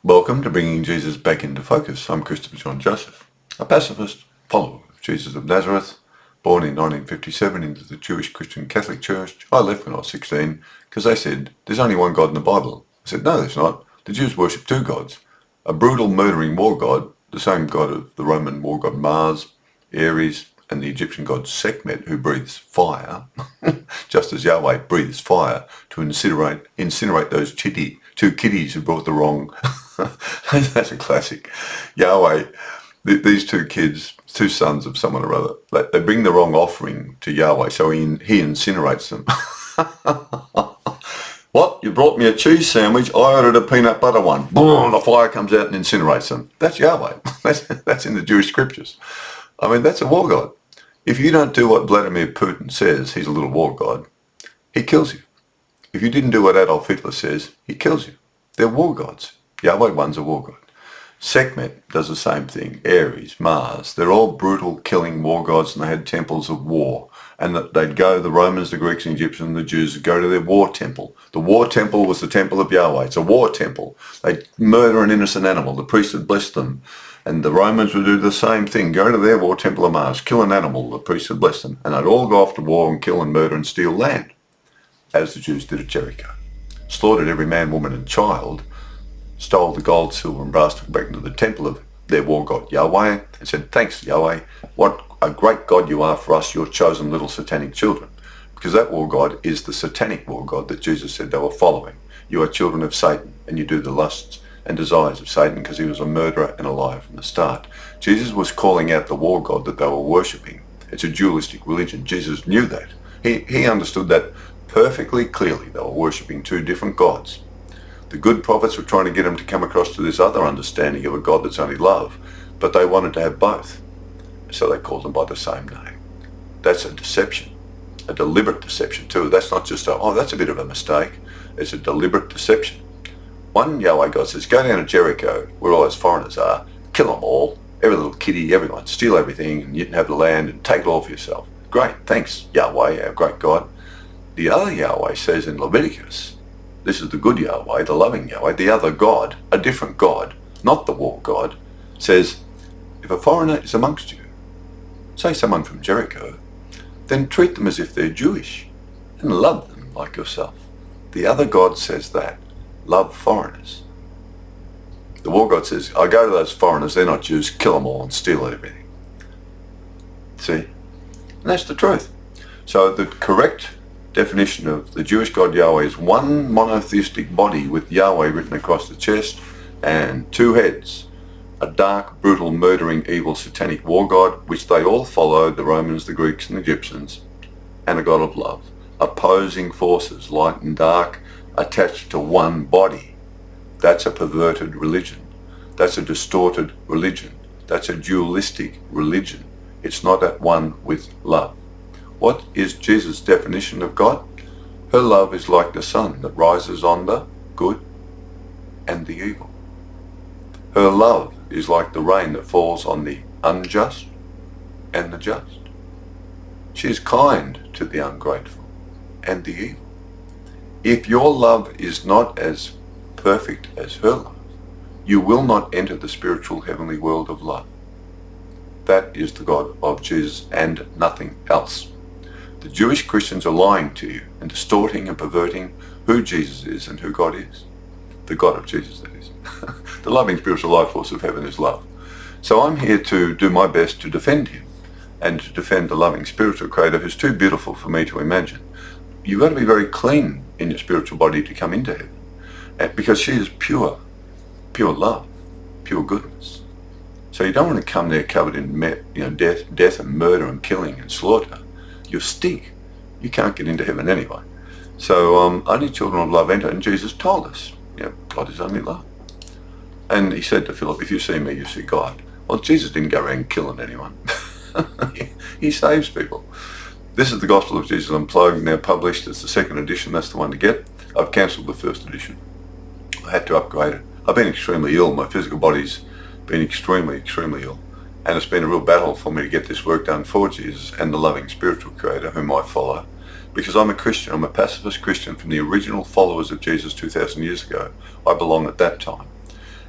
Welcome to Bringing Jesus Back into Focus. I'm Christopher John Joseph, a pacifist follower of Jesus of Nazareth, born in 1957 into the Jewish Christian Catholic Church. I left when I was 16 because they said, there's only one God in the Bible. I said, no, there's not. The Jews worship two gods. A brutal, murdering war god, the same god of the Roman war god Mars, Ares, and the Egyptian god Sekhmet, who breathes fire, just as Yahweh breathes fire to incinerate those two kitties who brought the wrong. That's a classic. Yahweh, these two kids, two sons of someone or other, they bring the wrong offering to Yahweh, so he incinerates them. What? You brought me a cheese sandwich, I ordered a peanut butter one. Boom, the fire comes out and incinerates them. That's Yahweh. That's in the Jewish scriptures. I mean, that's a war god. If you don't do what Vladimir Putin says, he's a little war god, he kills you. If you didn't do what Adolf Hitler says, he kills you. They're war gods. Yahweh one's a war god. Sekhmet does the same thing. Ares, Mars, they're all brutal, killing war gods, and they had temples of war. And they'd go, the Romans, the Greeks, the Egyptians, and the Jews would go to their war temple. The war temple was the temple of Yahweh. It's a war temple. They'd murder an innocent animal. The priest would bless them. And the Romans would do the same thing. Go to their war temple of Mars, kill an animal. The priest would bless them. And they'd all go off to war and kill and murder and steal land, as the Jews did at Jericho. Slaughtered every man, woman, and child, stole the gold, silver, and brass, took back into the temple of their war god Yahweh, and said, thanks, Yahweh, what a great God you are for us, your chosen little satanic children. Because that war god is the satanic war god that Jesus said they were following. You are children of Satan, and you do the lusts and desires of Satan, because he was a murderer and a liar from the start. Jesus was calling out the war god that they were worshipping. It's a dualistic religion. Jesus knew that. He understood that perfectly clearly. They were worshipping two different gods. The good prophets were trying to get them to come across to this other understanding of a God that's only love, but they wanted to have both. So they called them by the same name. That's a deception, a deliberate deception too. That's not just that's a bit of a mistake. It's a deliberate deception. One Yahweh God says, go down to Jericho, where all those foreigners are, kill them all, every little kitty, everyone, steal everything, and you can have the land and take it all for yourself. Great, thanks Yahweh, our great God. The other Yahweh says in Leviticus, this is the good Yahweh, the loving Yahweh, the other God, a different God, not the war God, says, if a foreigner is amongst you, say someone from Jericho, then treat them as if they're Jewish and love them like yourself. The other God says that, love foreigners. The war God says, I go to those foreigners, they're not Jews, kill them all and steal everything. See? And that's the truth. So the correct definition of the Jewish God Yahweh is one monotheistic body with Yahweh written across the chest and two heads, a dark, brutal, murdering, evil, satanic war god, which they all followed, the Romans, the Greeks, and the Egyptians, and a God of love. Opposing forces, light and dark, attached to one body. That's a perverted religion. That's a distorted religion. That's a dualistic religion. It's not at one with love. What is Jesus' definition of God? Her love is like the sun that rises on the good and the evil. Her love is like the rain that falls on the unjust and the just. She is kind to the ungrateful and the evil. If your love is not as perfect as her love, you will not enter the spiritual heavenly world of love. That is the God of Jesus and nothing else. The Jewish Christians are lying to you and distorting and perverting who Jesus is and who God is. The God of Jesus, that is. The loving spiritual life force of heaven is love. So I'm here to do my best to defend him and to defend the loving spiritual creator who's too beautiful for me to imagine. You've got to be very clean in your spiritual body to come into heaven, because she is pure love, pure goodness. So you don't want to come there covered in death and murder and killing and slaughter. You stink. You can't get into heaven anyway. So only children of love enter, and Jesus told us, God is only love. And he said to Philip, if you see me, you see God. Well, Jesus didn't go around killing anyone. He saves people. This is the Gospel of Jesus Unplugged, now published. It's the second edition. That's the one to get. I've cancelled the first edition. I had to upgrade it. I've been extremely ill. My physical body's been extremely, extremely ill. And it's been a real battle for me to get this work done for Jesus and the loving spiritual creator whom I follow. Because I'm a Christian, I'm a pacifist Christian from the original followers of Jesus 2,000 years ago. I belong at that time.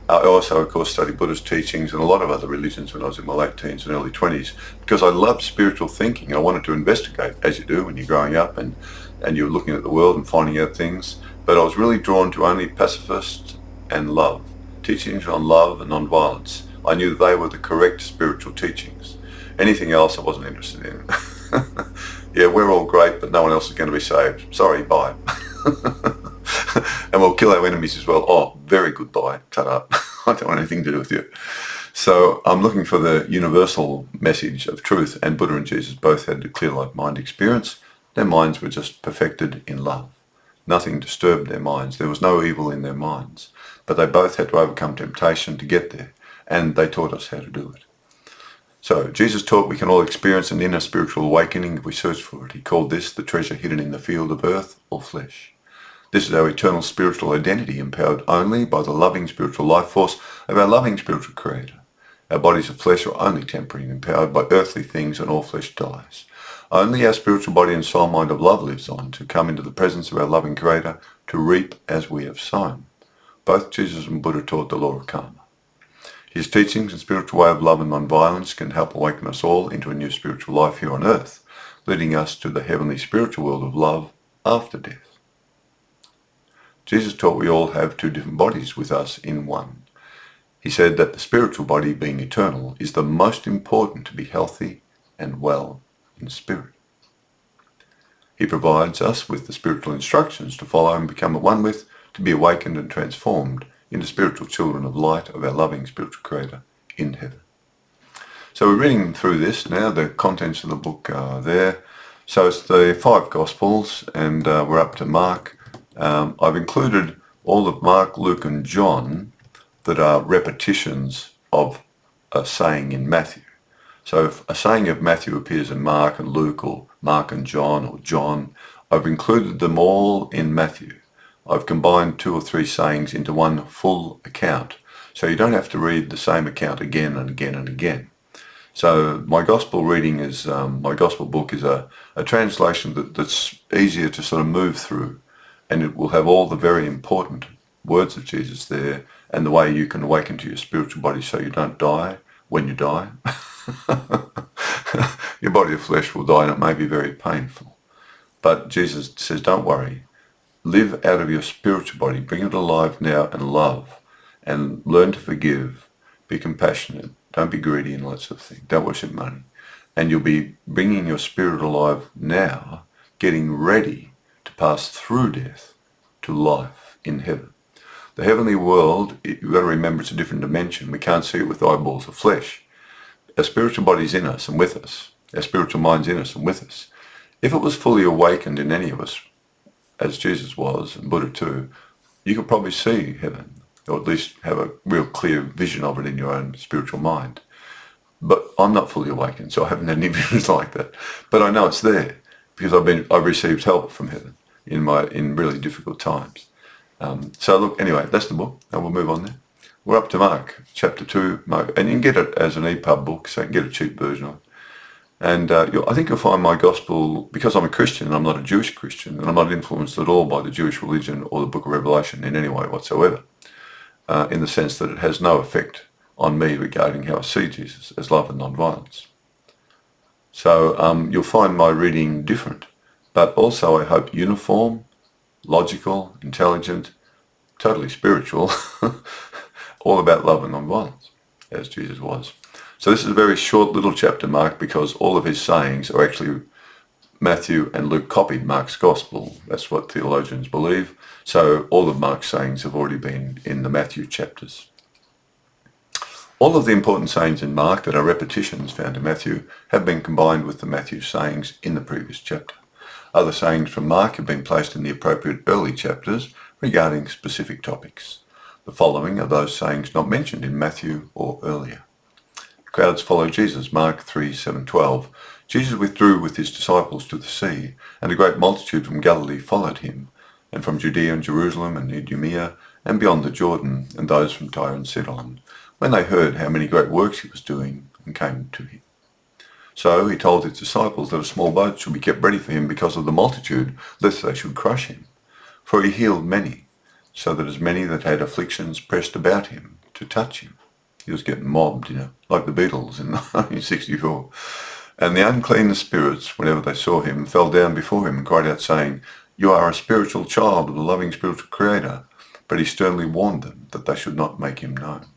I also, of course, studied Buddhist teachings and a lot of other religions when I was in my late teens and early 20s because I loved spiritual thinking. I wanted to investigate, as you do when you're growing up and you're looking at the world and finding out things. But I was really drawn to only pacifist and love, teachings on love and non-violence. I knew they were the correct spiritual teachings. Anything else I wasn't interested in. Yeah, we're all great, but no one else is going to be saved. Sorry, bye. And we'll kill our enemies as well. Oh, very good, bye. Ta-da. I don't want anything to do with you. So I'm looking for the universal message of truth, and Buddha and Jesus both had a clear like mind experience. Their minds were just perfected in love. Nothing disturbed their minds. There was no evil in their minds. But they both had to overcome temptation to get there, and they taught us how to do it. So Jesus taught we can all experience an inner spiritual awakening if we search for it. He called this the treasure hidden in the field of earth or flesh. This is our eternal spiritual identity, empowered only by the loving spiritual life force of our loving spiritual creator. Our bodies of flesh are only temporary and empowered by earthly things, and all flesh dies. Only our spiritual body and soul mind of love lives on, to come into the presence of our loving creator, to reap as we have sown. Both Jesus and Buddha taught the law of karma. His teachings and spiritual way of love and non-violence can help awaken us all into a new spiritual life here on earth, leading us to the heavenly spiritual world of love after death. Jesus taught we all have two different bodies with us in one. He said that the spiritual body, being eternal, is the most important to be healthy and well in spirit. He provides us with the spiritual instructions to follow and become at one with, to be awakened and transformed into spiritual children of light of our loving spiritual creator in heaven. So we're reading through this now. The contents of the book are there. So it's the 5 Gospels, and we're up to Mark. I've included all of Mark, Luke and John that are repetitions of a saying in Matthew. So if a saying of Matthew appears in Mark and Luke, or Mark and John, or John, I've included them all in Matthew. I've combined 2 or 3 sayings into one full account, so you don't have to read the same account again and again and again. So my gospel reading is, my gospel book is a translation that's easier to sort of move through, and it will have all the very important words of Jesus there, and the way you can awaken to your spiritual body so you don't die when you die. Your body of flesh will die, and it may be very painful. But Jesus says, don't worry. Live out of your spiritual body. Bring it alive now and love. And learn to forgive. Be compassionate. Don't be greedy and all that sort of thing. Don't worship money. And you'll be bringing your spirit alive now, getting ready to pass through death to life in heaven. The heavenly world, you've got to remember, it's a different dimension. We can't see it with eyeballs of flesh. Our spiritual body's in us and with us. Our spiritual mind's in us and with us. If it was fully awakened in any of us, as Jesus was, and Buddha too, you could probably see heaven, or at least have a real clear vision of it in your own spiritual mind. But I'm not fully awakened, so I haven't had any visions like that. But I know it's there, because I've received help from heaven in really difficult times. So look, anyway, that's the book, and we'll move on there. We're up to Mark, chapter 2, Mark, and you can get it as an EPUB book, so you can get a cheap version of it. And I think you'll find my gospel, because I'm a Christian, I'm not a Jewish Christian, and I'm not influenced at all by the Jewish religion or the book of Revelation in any way whatsoever, in the sense that it has no effect on me regarding how I see Jesus as love and non-violence. So you'll find my reading different, but also I hope uniform, logical, intelligent, totally spiritual, all about love and non-violence, as Jesus was. So this is a very short little chapter, Mark, because all of his sayings are actually Matthew and Luke copied Mark's gospel. That's what theologians believe. So all of Mark's sayings have already been in the Matthew chapters. All of the important sayings in Mark that are repetitions found in Matthew have been combined with the Matthew sayings in the previous chapter. Other sayings from Mark have been placed in the appropriate early chapters regarding specific topics. The following are those sayings not mentioned in Matthew or earlier. Crowds followed Jesus, Mark 3:7-12. Jesus withdrew with his disciples to the sea, and a great multitude from Galilee followed him, and from Judea and Jerusalem and Idumea, and beyond the Jordan, and those from Tyre and Sidon, when they heard how many great works he was doing, and came to him. So he told his disciples that a small boat should be kept ready for him because of the multitude, lest they should crush him. For he healed many, so that as many that had afflictions pressed about him, to touch him. He was getting mobbed, like the Beatles in 1964. And the unclean spirits, whenever they saw him, fell down before him and cried out, saying, "You are a spiritual child of the loving spiritual Creator." But he sternly warned them that they should not make him known.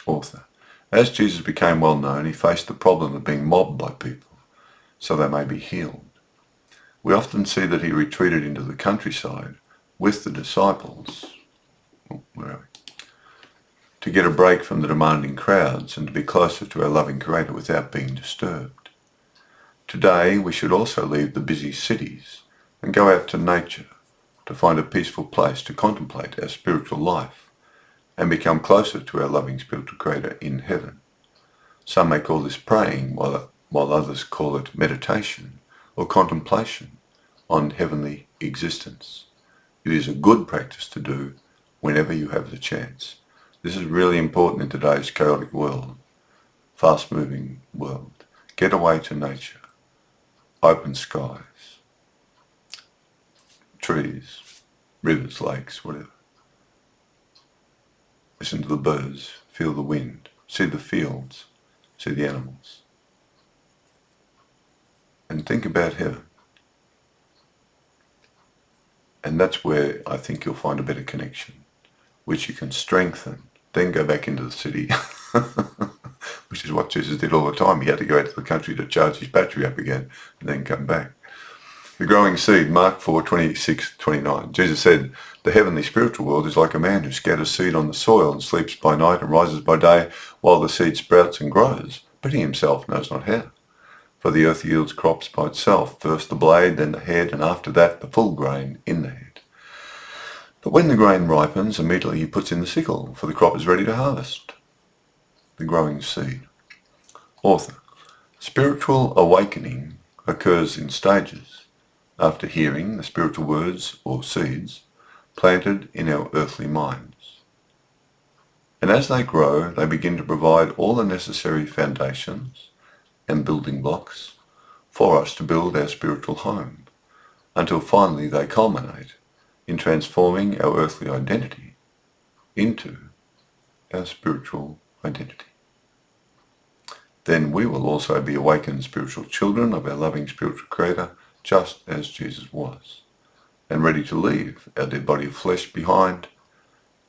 Author. As Jesus became well known, he faced the problem of being mobbed by people, so they may be healed. We often see that he retreated into the countryside with the disciples, to get a break from the demanding crowds and to be closer to our loving Creator without being disturbed. Today, we should also leave the busy cities and go out to nature to find a peaceful place to contemplate our spiritual life and become closer to our loving spiritual Creator in heaven. Some may call this praying, while others call it meditation or contemplation on heavenly existence. It is a good practice to do whenever you have the chance. This is really important in today's chaotic world, fast-moving world. Get away to nature, open skies, trees, rivers, lakes, whatever. Listen to the birds, feel the wind, see the fields, see the animals. And think about heaven. And that's where I think you'll find a better connection, which you can strengthen, then go back into the city, which is what Jesus did all the time. He had to go out to the country to charge his battery up again and then come back. The growing seed, Mark 4:26-29. Jesus said, "The heavenly spiritual world is like a man who scatters seed on the soil and sleeps by night and rises by day while the seed sprouts and grows, but he himself knows not how. For the earth yields crops by itself, first the blade, then the head, and after that the full grain in the head. But when the grain ripens, immediately he puts in the sickle, for the crop is ready to harvest." The growing seed. Author. Spiritual awakening occurs in stages. After hearing the spiritual words or seeds planted in our earthly minds. And as they grow, they begin to provide all the necessary foundations and building blocks for us to build our spiritual home, until finally they culminate in transforming our earthly identity into our spiritual identity. Then we will also be awakened spiritual children of our loving spiritual Creator, just as Jesus was, and ready to leave our dead body of flesh behind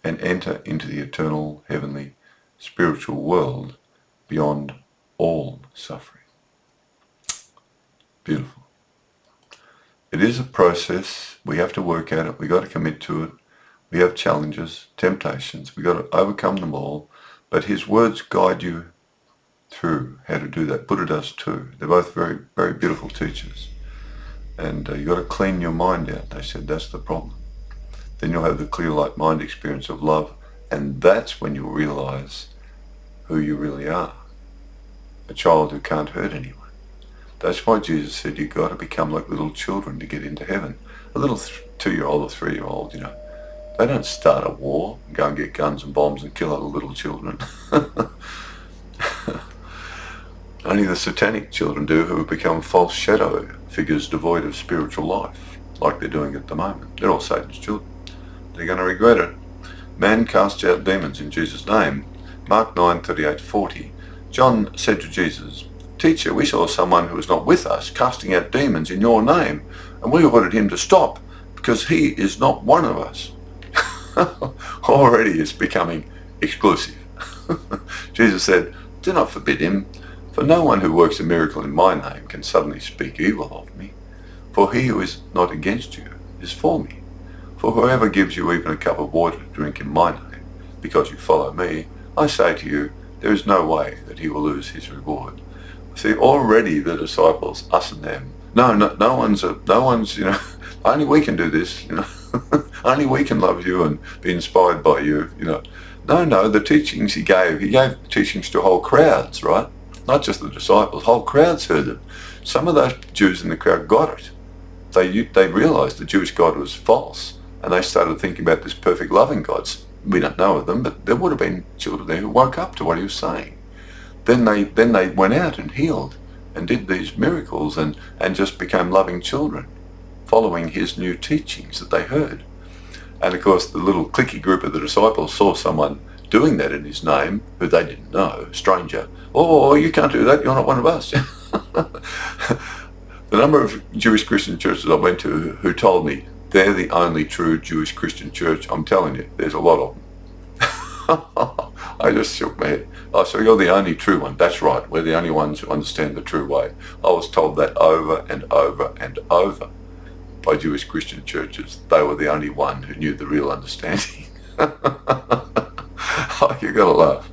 and enter into the eternal heavenly spiritual world beyond all suffering. Beautiful. It is a process. We have to work at it. We got to commit to it. We have challenges, temptations. We got to overcome them all. But his words guide you through how to do that. Buddha does too. They're both very, very beautiful teachers. And you got to clean your mind out. They said that's the problem. Then you'll have the clear light mind experience of love, and that's when you'll realize who you really are. A child who can't hurt anyone. That's why Jesus said you've got to become like little children to get into heaven. A little 2-year-old or 3-year-old, they don't start a war and go and get guns and bombs and kill other little children. Only the satanic children do, who have become false shadow figures devoid of spiritual life, like they're doing at the moment. They're all Satan's children. They're going to regret it. Man casts out demons in Jesus' name. Mark 9:38-40. John said to Jesus, "Teacher, we saw someone who was not with us casting out demons in your name, and we ordered him to stop, because he is not one of us." Already it's becoming exclusive. Jesus said, "Do not forbid him, for no one who works a miracle in my name can suddenly speak evil of me. For he who is not against you is for me. For whoever gives you even a cup of water to drink in my name, because you follow me, I say to you, there is no way that he will lose his reward." See, already the disciples, us and them, no one's, only we can do this, only we can love you and be inspired by you, No, the teachings he gave teachings to whole crowds, right? Not just the disciples, whole crowds heard them. Some of those Jews in the crowd got it. They realized the Jewish God was false, and they started thinking about this perfect loving God. We don't know of them, but there would have been children there who woke up to what he was saying. Then they went out and healed and did these miracles and just became loving children, following his new teachings that they heard. And of course, the little cliquey group of the disciples saw someone doing that in his name, who they didn't know, a stranger. Oh, you can't do that, you're not one of us. The number of Jewish Christian churches I went to who told me they're the only true Jewish Christian church, I'm telling you, there's a lot of them. I just shook my head. Oh, so you're the only true one. That's right, we're the only ones who understand the true way. I was told that over and over and over by Jewish Christian churches. They were the only one who knew the real understanding. Oh, you gotta laugh.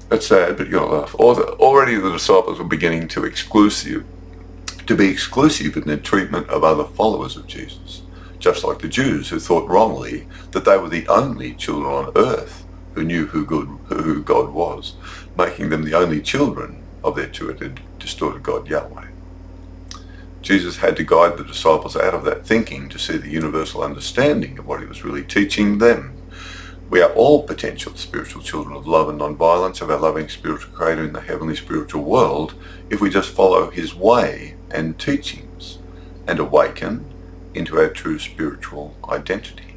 That's sad, but you gotta laugh. Already the disciples were beginning to be exclusive in their treatment of other followers of Jesus, just like the Jews who thought wrongly that they were the only children on earth who knew who God was, making them the only children of their twisted, distorted God Yahweh. Jesus had to guide the disciples out of that thinking to see the universal understanding of what he was really teaching them. We are all potential spiritual children of love and non-violence of our loving spiritual creator in the heavenly spiritual world if we just follow his way and teachings and awaken into our true spiritual identity.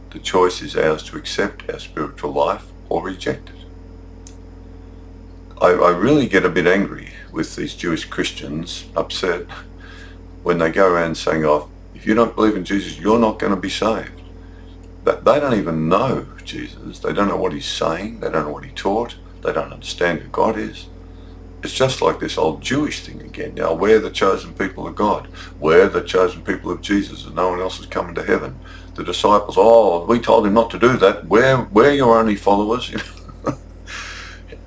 The choice is ours to accept our spiritual life or reject it. I really get a bit angry with these Jewish Christians, upset, when they go around saying, oh, if you don't believe in Jesus, you're not going to be saved. But they don't even know Jesus. They don't know what he's saying. They don't know what he taught. They don't understand who God is. It's just like this old Jewish thing again. Now, we're the chosen people of God. We're the chosen people of Jesus, and no one else is coming to heaven. The disciples, oh, we told him not to do that. We're your only followers.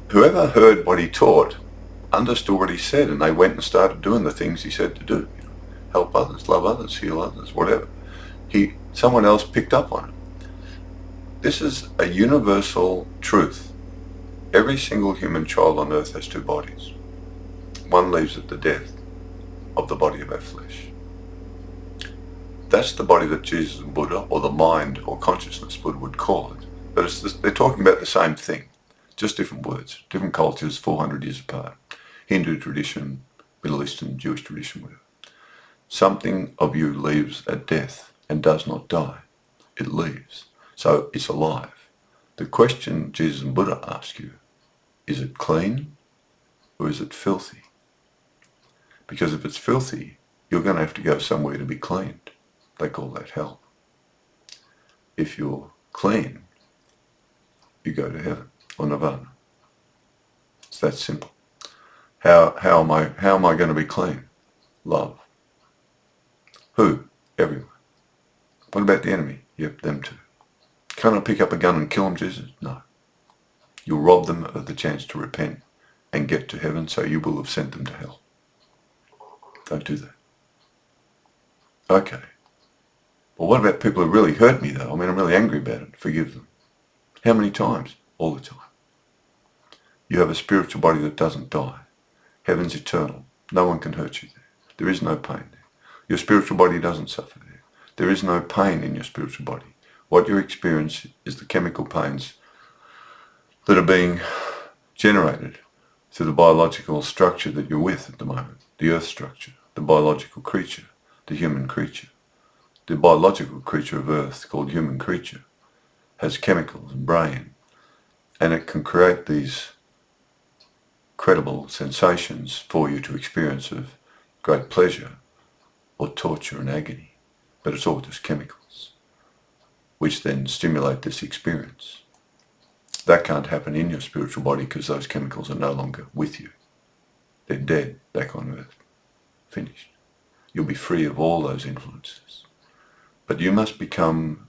Whoever heard what he taught understood what he said, and they went and started doing the things he said to do. Help others, love others, heal others, whatever. Someone else picked up on it. This is a universal truth. Every single human child on earth has two bodies. One leaves at the death of the body of our flesh. That's the body that Jesus and Buddha, or the mind or consciousness Buddha would call it. But they're talking about the same thing, just different words, different cultures, 400 years apart. Hindu tradition, Middle Eastern, Jewish tradition, whatever. Something of you leaves at death and does not die. It leaves. So it's alive. The question Jesus and Buddha ask you, is it clean or is it filthy? Because if it's filthy, you're going to have to go somewhere to be cleaned. They call that hell. If you're clean, you go to heaven or nirvana. It's that simple. How am I going to be clean? Love. Who? Everyone. What about the enemy? Yep, them too. Can I pick up a gun and kill them, Jesus? No. You'll rob them of the chance to repent and get to heaven, so you will have sent them to hell. Don't do that. Okay. Well, what about people who really hurt me, though? I mean, I'm really angry about it. Forgive them. How many times? All the time. You have a spiritual body that doesn't die. Heaven's eternal. No one can hurt you there. There is no pain there. Your spiritual body doesn't suffer there. There is no pain in your spiritual body. What you experience is the chemical pains that are being generated through the biological structure that you're with at the moment. The earth structure, the biological creature, the human creature. The biological creature of earth, called human creature, has chemicals and brain, and it can create these credible sensations for you to experience of great pleasure or torture and agony. But it's all just chemicals, which then stimulate this experience. That can't happen in your spiritual body because those chemicals are no longer with you. They're dead back on earth. Finished. You'll be free of all those influences. But you must become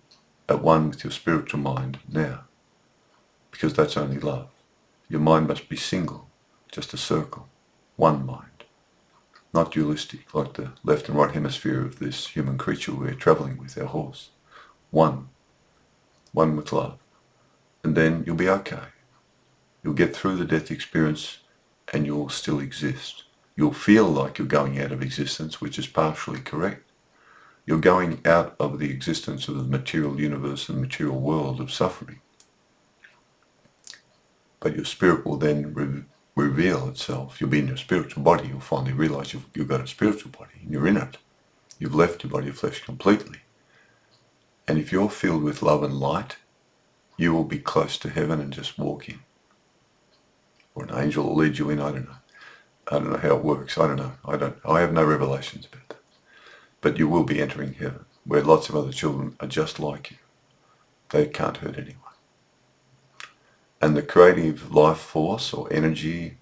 at one with your spiritual mind now, because that's only love. Your mind must be single, just a circle, one mind, not dualistic like the left and right hemisphere of this human creature we're traveling with, our horse. One with love. And then you'll be okay. You'll get through the death experience and you'll still exist. You'll feel like you're going out of existence, which is partially correct. You're going out of the existence of the material universe and material world of suffering. But your spirit will then reveal itself. You'll be in your spiritual body. You'll finally realize you've got a spiritual body and you're in it. You've left your body of flesh completely. And if you're filled with love and light, you will be close to heaven and just walk in. Or an angel will lead you in, I don't know. I don't know how it works. I don't know. I have no revelations about that. But you will be entering heaven, where lots of other children are just like you. They can't hurt anyone. And the creative life force or energy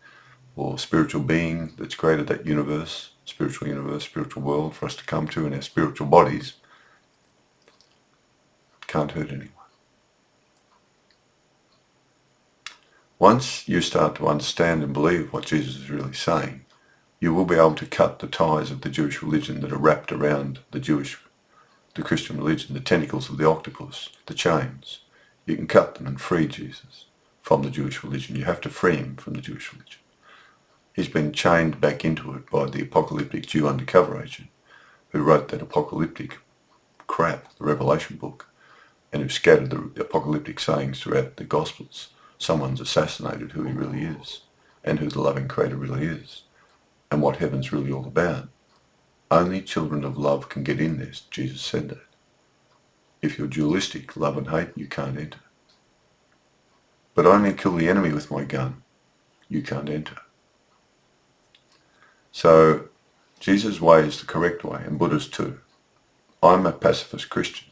or spiritual being that's created that universe, spiritual world for us to come to in our spiritual bodies, can't hurt anyone. Once you start to understand and believe what Jesus is really saying, you will be able to cut the ties of the Jewish religion that are wrapped around the Christian religion, the tentacles of the octopus, the chains. You can cut them and free Jesus from the Jewish religion. You have to free him from the Jewish religion. He's been chained back into it by the apocalyptic Jew undercover agent who wrote that apocalyptic crap, the Revelation book, and who scattered the apocalyptic sayings throughout the Gospels. Someone's assassinated who he really is and who the loving Creator really is and what heaven's really all about. Only children of love can get in there, Jesus said that. If you're dualistic, love and hate, you can't enter. But only kill the enemy with my gun, you can't enter. So Jesus' way is the correct way, and Buddha's too. I'm a pacifist Christian.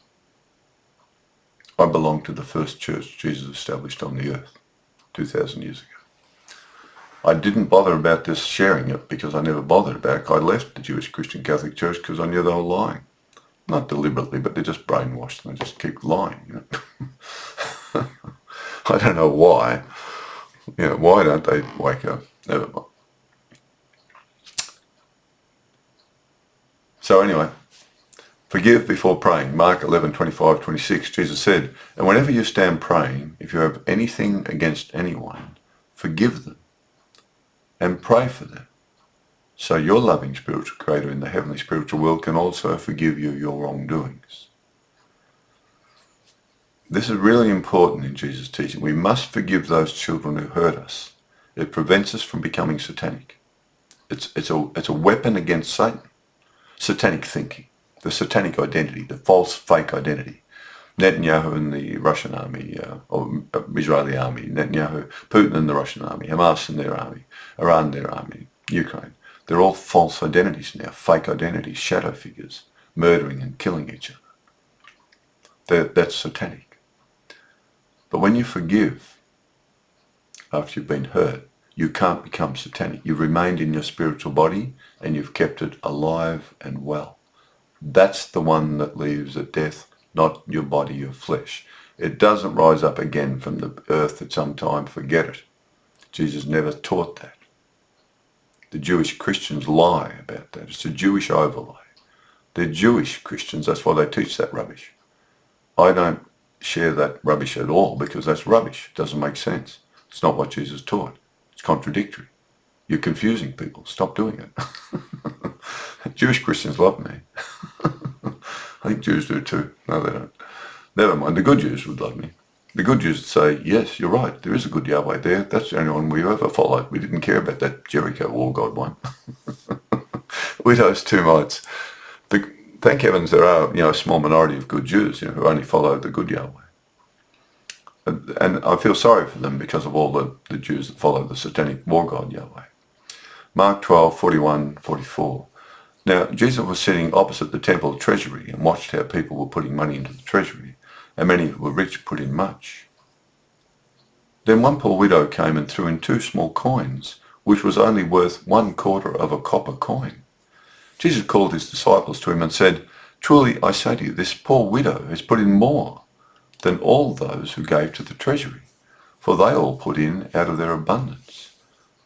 I belong to the first church Jesus established on the earth 2,000 years ago. I didn't bother about this sharing it because I never bothered about it. I left the Jewish Christian Catholic Church because I knew they were lying. Not deliberately, but they're just brainwashed and they just keep lying. You know? I don't know why. You know, why don't they wake up? Never mind. So anyway, forgive before praying. Mark 11:25-26, Jesus said, and whenever you stand praying, if you have anything against anyone, forgive them and pray for them. So your loving spiritual creator in the heavenly spiritual world can also forgive you your wrongdoings. This is really important in Jesus' teaching. We must forgive those children who hurt us. It prevents us from becoming satanic. It's a weapon against Satan. Satanic thinking, the satanic identity, the false fake identity. Netanyahu and the Russian army, or Israeli army, Netanyahu, Putin and the Russian army, Hamas and their army, Iran their army, Ukraine. They're all false identities now, fake identities, shadow figures, murdering and killing each other. That's satanic. But when you forgive after you've been hurt, you can't become satanic. You've remained in your spiritual body and you've kept it alive and well. That's the one that leaves at death, not your body, your flesh. It doesn't rise up again from the earth at some time. Forget it. Jesus never taught that. The Jewish Christians lie about that. It's a Jewish overlay. They're Jewish Christians. That's why they teach that rubbish. I don't share that rubbish at all because that's rubbish. It doesn't make sense. It's not what Jesus taught. It's contradictory. You're confusing people. Stop doing it. Jewish Christians love me. I think Jews do too. No, they don't. Never mind. The good Jews would love me. The good Jews would say, yes, you're right. There is a good Yahweh there. That's the only one we ever followed. We didn't care about that Jericho war God one. Widows, two mites. Thank heavens there are, a small minority of good Jews, who only follow the good Yahweh. And I feel sorry for them because of all the Jews that follow the satanic war god Yahweh. Mark 12:41-44. Now, Jesus was sitting opposite the temple treasury and watched how people were putting money into the treasury, and many who were rich put in much. Then one poor widow came and threw in 2 small coins, which was only worth 1/4 of a copper coin. Jesus called his disciples to him and said, truly I say to you, this poor widow has put in more than all those who gave to the treasury, for they all put in out of their abundance,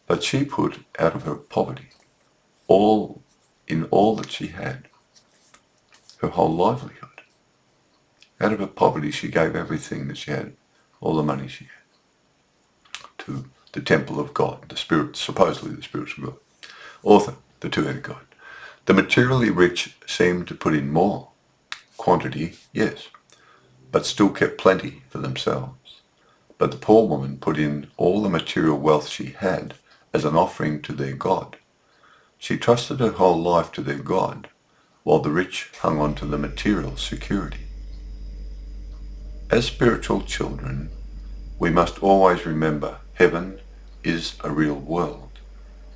but she put out of her poverty, all that she had, her whole livelihood. Out of her poverty she gave everything that she had, all the money she had, to the temple of God, the spirit, supposedly the spiritual God. Author, the two-headed God. The materially rich seemed to put in more. Quantity, yes, but still kept plenty for themselves. But the poor woman put in all the material wealth she had as an offering to their God. She trusted her whole life to their God, while the rich hung on to the material security. As spiritual children, we must always remember heaven is a real world,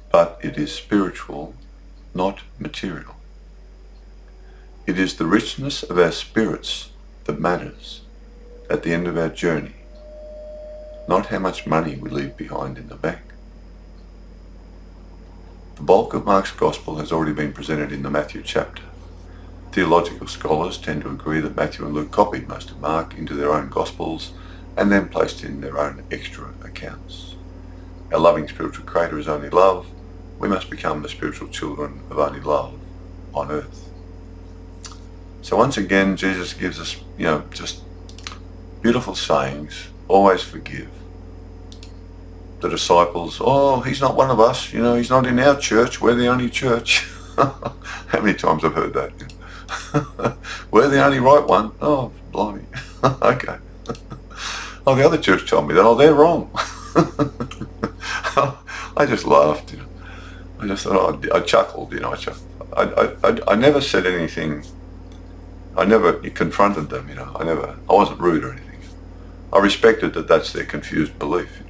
but it is spiritual, not material. It is the richness of our spirits that matters at the end of our journey, not how much money we leave behind in the bank. The bulk of Mark's Gospel has already been presented in the Matthew chapter. Theological scholars tend to agree that Matthew and Luke copied most of Mark into their own Gospels and then placed in their own extra accounts. Our loving spiritual creator is only love. We must become the spiritual children of only love on earth. So once again, Jesus gives us, just beautiful sayings. Always forgive. The disciples, he's not one of us, he's not in our church, we're the only church. How many times I've heard that? We're the only right one. Oh, blimey. Okay. Oh, the other church told me that. They're wrong. I just laughed, I just thought, I chuckled, I never said anything. I never confronted them, I wasn't rude or anything. I respected that that's their confused belief.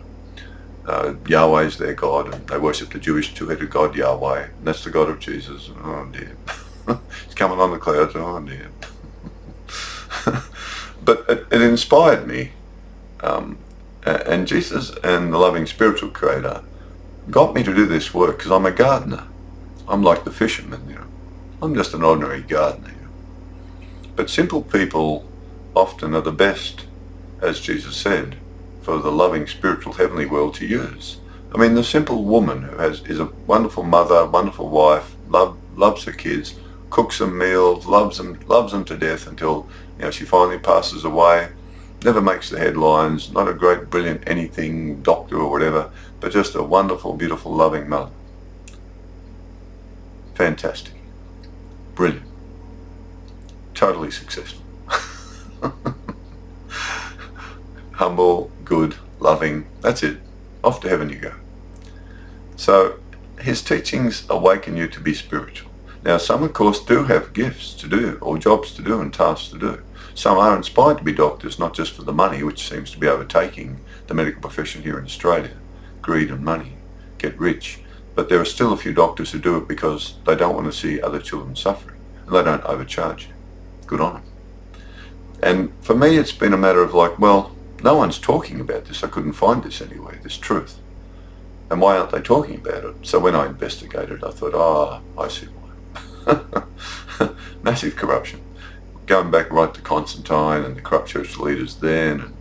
Yahweh's their God, and they worship the Jewish two-headed God Yahweh, and that's the God of Jesus. Oh dear. He's coming on the clouds. Oh dear. But it inspired me, and Jesus and the loving spiritual creator got me to do this work because I'm a gardener. I'm like the fisherman, I'm just an ordinary gardener. But simple people often are the best, as Jesus said, for the loving spiritual heavenly world to use. I mean, the simple woman who is a wonderful mother, wonderful wife, loves her kids, cooks them meals, loves them to death until she finally passes away. Never makes the headlines, not a great, brilliant anything, doctor or whatever, but just a wonderful, beautiful, loving mother. Fantastic. Brilliant. Totally successful. Humble, good, loving, that's it. Off to heaven you go. So his teachings awaken you to be spiritual. Now some of course do have gifts to do, or jobs to do and tasks to do. Some are inspired to be doctors, not just for the money, which seems to be overtaking the medical profession here in Australia. Greed and money, get rich. But there are still a few doctors who do it because they don't want to see other children suffering, and they don't overcharge you. Good on them. And for me it's been a matter of no one's talking about this. I couldn't find this anywhere, this truth. And why aren't they talking about it? So when I investigated, I thought, I see why. Massive corruption. Going back right to Constantine and the corrupt church leaders then,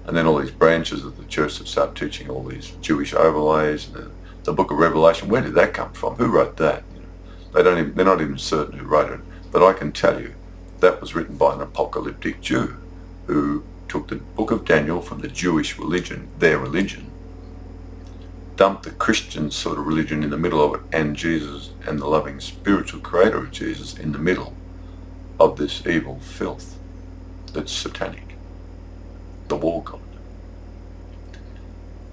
and then all these branches of the church that start teaching all these Jewish overlays, and the book of Revelation. Where did that come from? Who wrote that? They're not even certain who wrote it. But I can tell you, that was written by an apocalyptic Jew who took the book of Daniel from the Jewish religion, their religion, dumped the Christian sort of religion in the middle of it, and Jesus and the loving spiritual creator of Jesus in the middle of this evil filth that's satanic, the war god.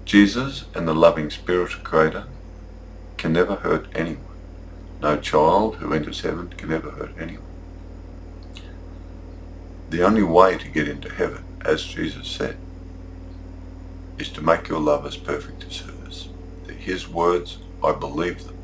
Jesus and the loving spiritual creator can never hurt anyone. No child who enters heaven can ever hurt anyone. The only way to get into heaven, as Jesus said, is to make your love as perfect as hers. They're his words, I believe them.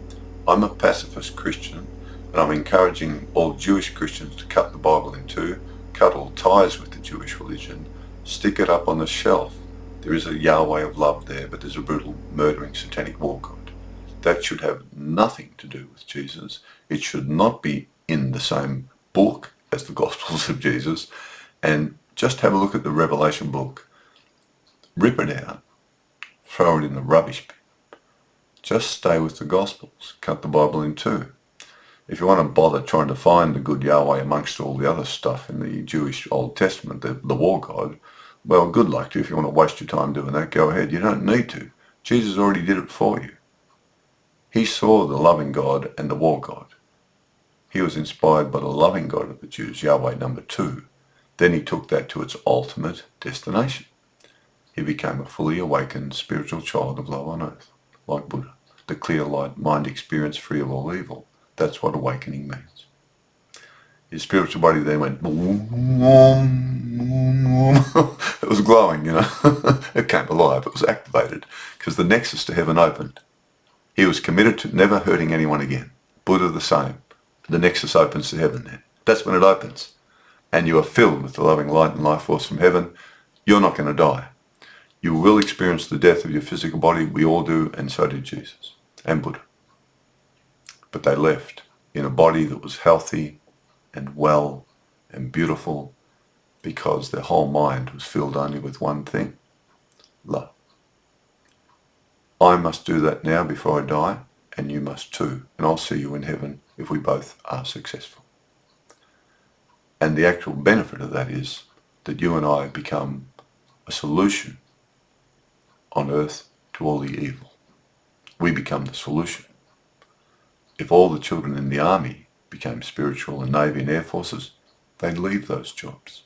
I'm a pacifist Christian, and I'm encouraging all Jewish Christians to cut the Bible in two, cut all ties with the Jewish religion, stick it up on the shelf. There is a Yahweh of love there, but there's a brutal, murdering, satanic war god. That should have nothing to do with Jesus. It should not be in the same book as the Gospels of Jesus. And just have a look at the Revelation book. Rip it out. Throw it in the rubbish bin. Just stay with the Gospels. Cut the Bible in two. If you want to bother trying to find the good Yahweh amongst all the other stuff in the Jewish Old Testament, the war god, well, good luck to you. If you want to waste your time doing that, go ahead. You don't need to. Jesus already did it for you. He saw the loving God and the war god. He was inspired by the loving God of the Jews, Yahweh number 2. Then he took that to its ultimate destination. He became a fully awakened spiritual child of love on earth, like Buddha. The clear light mind experience free of all evil. That's what awakening means. His spiritual body then went boom, boom, boom, boom. It was glowing, you know. It came alive. It was activated because the nexus to heaven opened. He was committed to never hurting anyone again. Buddha the same. The nexus opens to heaven then. That's when it opens. And you are filled with the loving light and life force from heaven. You're not going to die. You will experience the death of your physical body. We all do, and so did Jesus and Buddha. But they left in a body that was healthy and well and beautiful because their whole mind was filled only with one thing, love. I must do that now before I die, and you must too. And I'll see you in heaven if we both are successful. And the actual benefit of that is that you and I become a solution on earth to all the evil. We become the solution. If all the children in the army became spiritual and Navy and Air Forces, they'd leave those jobs,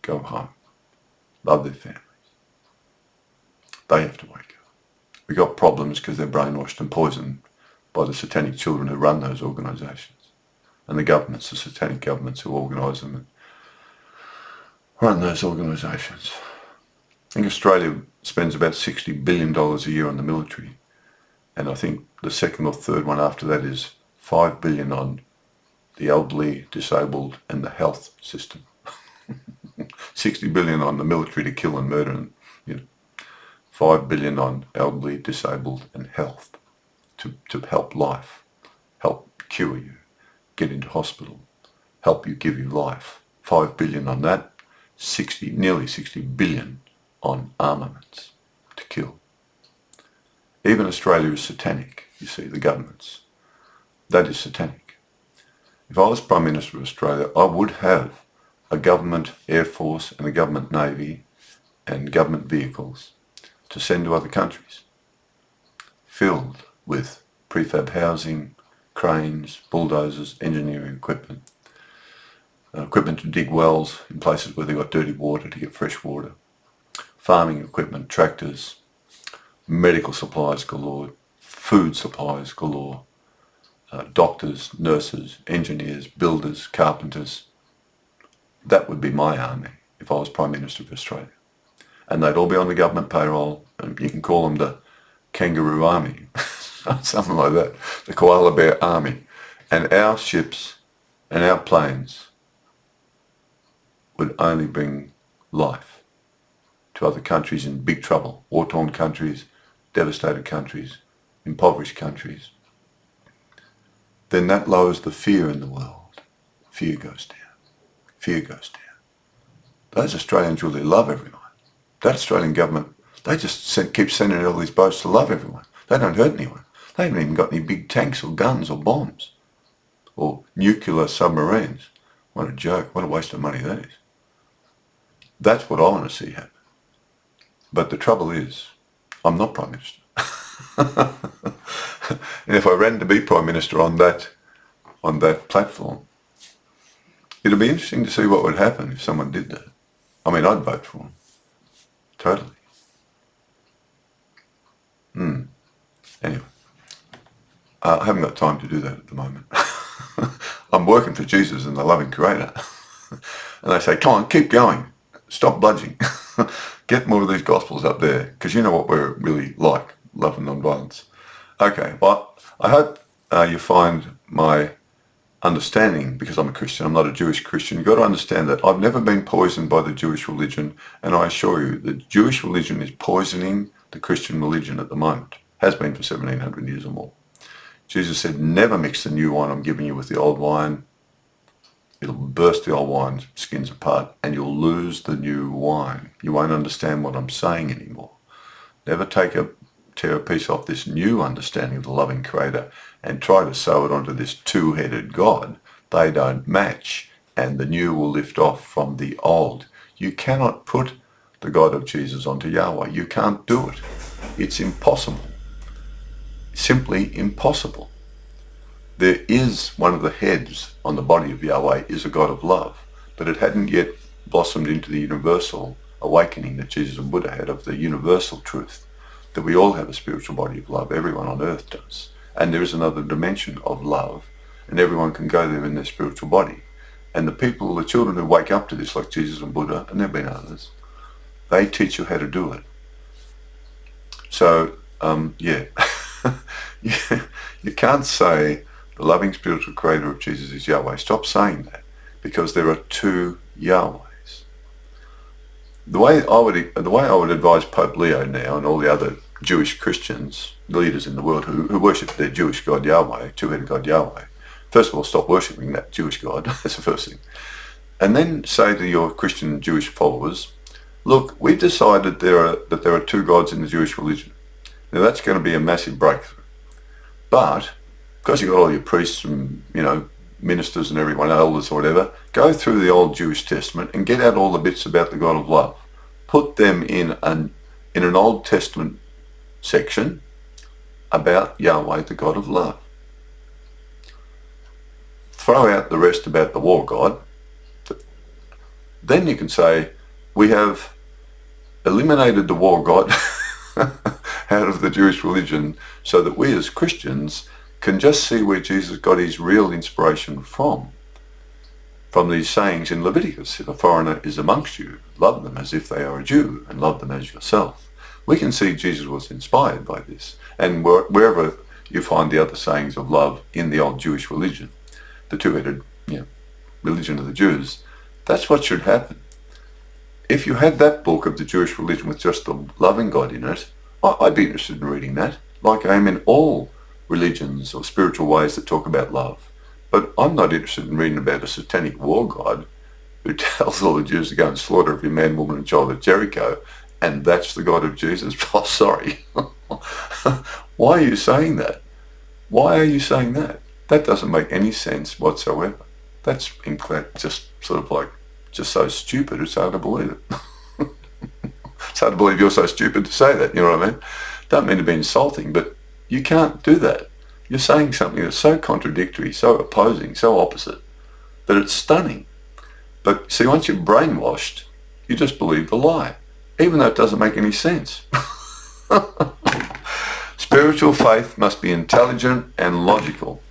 go home, love their families. They have to wake up. We got problems because they're brainwashed and poisoned by the satanic children who run those organisations. And the governments, the satanic governments who organise them and run those organisations. I think Australia spends about $60 billion a year on the military. And I think the second or third one after that is $5 billion on the elderly, disabled and the health system. 60 billion on the military to kill and murder, and 5 billion on elderly, disabled and health to help life, help cure you, get into hospital, help you, give you life. 5 billion on that, nearly 60 billion on armaments to kill. Even Australia is satanic, you see, the governments. That is satanic. If I was Prime Minister of Australia, I would have a government air force and a government navy and government vehicles to send to other countries, filled with prefab housing, cranes, bulldozers, engineering equipment, equipment to dig wells in places where they've got dirty water to get fresh water, farming equipment, tractors, medical supplies galore, food supplies galore, doctors, nurses, engineers, builders, carpenters. That would be my army if I was Prime Minister of Australia. And they'd all be on the government payroll, and you can call them the kangaroo army, something like that, the koala bear army. And our ships and our planes would only bring life to other countries in big trouble, war-torn countries, devastated countries, impoverished countries. Then that lowers the fear in the world. Fear goes down. Fear goes down. Those Australians really love everyone. That Australian government, they just keep sending all these boats to love everyone. They don't hurt anyone. They haven't even got any big tanks or guns or bombs or nuclear submarines. What a joke. What a waste of money that is. That's what I want to see happen. But the trouble is, I'm not Prime Minister. And if I ran to be Prime Minister on that platform, it'd be interesting to see what would happen if someone did that. I mean, I'd vote for him. Totally. Anyway, I haven't got time to do that at the moment. I'm working for Jesus and the loving Creator. And they say, come on, keep going. Stop budging. Get more of these Gospels up there, because you know what we're really like, love and non-violence. Okay, well, I hope you find my understanding, because I'm a Christian, I'm not a Jewish Christian. You've got to understand that I've never been poisoned by the Jewish religion, and I assure you the Jewish religion is poisoning the Christian religion at the moment. Has been for 1700 years or more. Jesus said, never mix the new wine I'm giving you with the old wine. It'll burst the old wine skins apart and you'll lose the new wine. You won't understand what I'm saying anymore. Never tear a piece off this new understanding of the loving Creator and try to sew it onto this two-headed God. They don't match, and the new will lift off from the old. You cannot put the God of Jesus onto Yahweh. You can't do it. It's impossible. Simply impossible. There is one of the heads on the body of Yahweh is a God of love, but it hadn't yet blossomed into the universal awakening that Jesus and Buddha had of the universal truth, that we all have a spiritual body of love. Everyone on earth does. And there is another dimension of love, and everyone can go there in their spiritual body. And the children who wake up to this, like Jesus and Buddha, and there have been others, they teach you how to do it. So, yeah. You can't say the loving spiritual creator of Jesus is Yahweh. Stop saying that, because there are two Yahwehs. The way I would advise Pope Leo now and all the other Jewish Christians, leaders in the world who worship their Jewish God Yahweh, two-headed God Yahweh, first of all, stop worshipping that Jewish God. That's the first thing. And then say to your Christian Jewish followers, look, we've decided that there are two gods in the Jewish religion. Now that's going to be a massive breakthrough. But, because you've got all your priests and, ministers and everyone, elders or whatever, go through the old Jewish Testament and get out all the bits about the God of love. Put them in an Old Testament section about Yahweh, the God of love. Throw out the rest about the war God. Then you can say, we have eliminated the war God out of the Jewish religion so that we as Christians can just see where Jesus got his real inspiration from these sayings in Leviticus. If a foreigner is amongst you, love them as if they are a Jew, and love them as yourself. We can see Jesus was inspired by this. And wherever you find the other sayings of love in the old Jewish religion, the two-headed religion of the Jews, that's what should happen. If you had that book of the Jewish religion with just the loving God in it, I'd be interested in reading that, like I am in all religions or spiritual ways that talk about love. But I'm not interested in reading about a satanic war god who tells all the Jews to go and slaughter every man, woman and child at Jericho, and that's the God of Jesus. Oh, sorry. Why are you saying that? Why are you saying that? That doesn't make any sense whatsoever. That's just sort of like, just so stupid, it's hard to believe it. It's hard to believe you're so stupid to say that, you know what I mean? Don't mean to be insulting, but you can't do that. You're saying something that's so contradictory, so opposing, so opposite, that it's stunning. But see, once you're brainwashed, you just believe the lie, even though it doesn't make any sense. Spiritual faith must be intelligent and logical.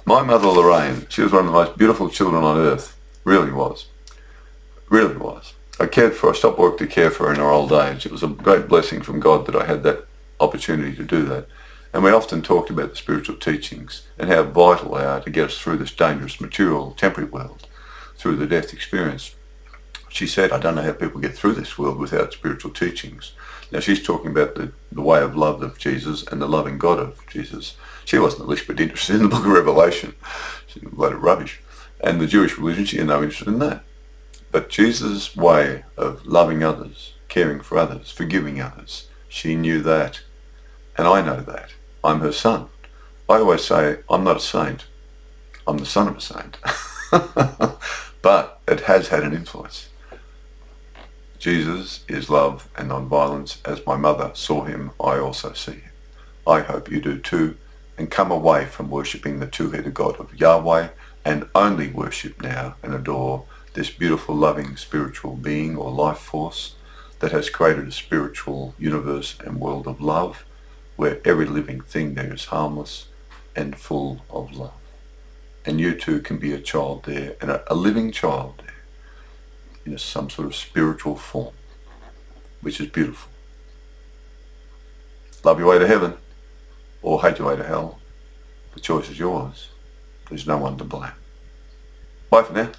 My mother Lorraine, she was one of the most beautiful children on earth. Really was. Really was. I stopped work to care for her in her old age. It was a great blessing from God that I had that opportunity to do that. And we often talked about the spiritual teachings and how vital they are to get us through this dangerous material, temporary world, through the death experience. She said, I don't know how people get through this world without spiritual teachings. Now she's talking about the way of love of Jesus and the loving God of Jesus. She wasn't the least bit interested in the book of Revelation. She was a load of rubbish. And the Jewish religion, she had no interest in that. But Jesus' way of loving others, caring for others, forgiving others, she knew that. And I know that. I'm her son. I always say, I'm not a saint. I'm the son of a saint. But it has had an influence. Jesus is love and non-violence. As my mother saw him, I also see him. I hope you do too, and come away from worshipping the two-headed God of Yahweh and only worship now and adore this beautiful, loving, spiritual being or life force that has created a spiritual universe and world of love where every living thing there is harmless and full of love. And you too can be a child there, and a living child there, in some sort of spiritual form, which is beautiful. Love your way to heaven, or hate your way to hell. The choice is yours. There's no one to blame. Bye for now.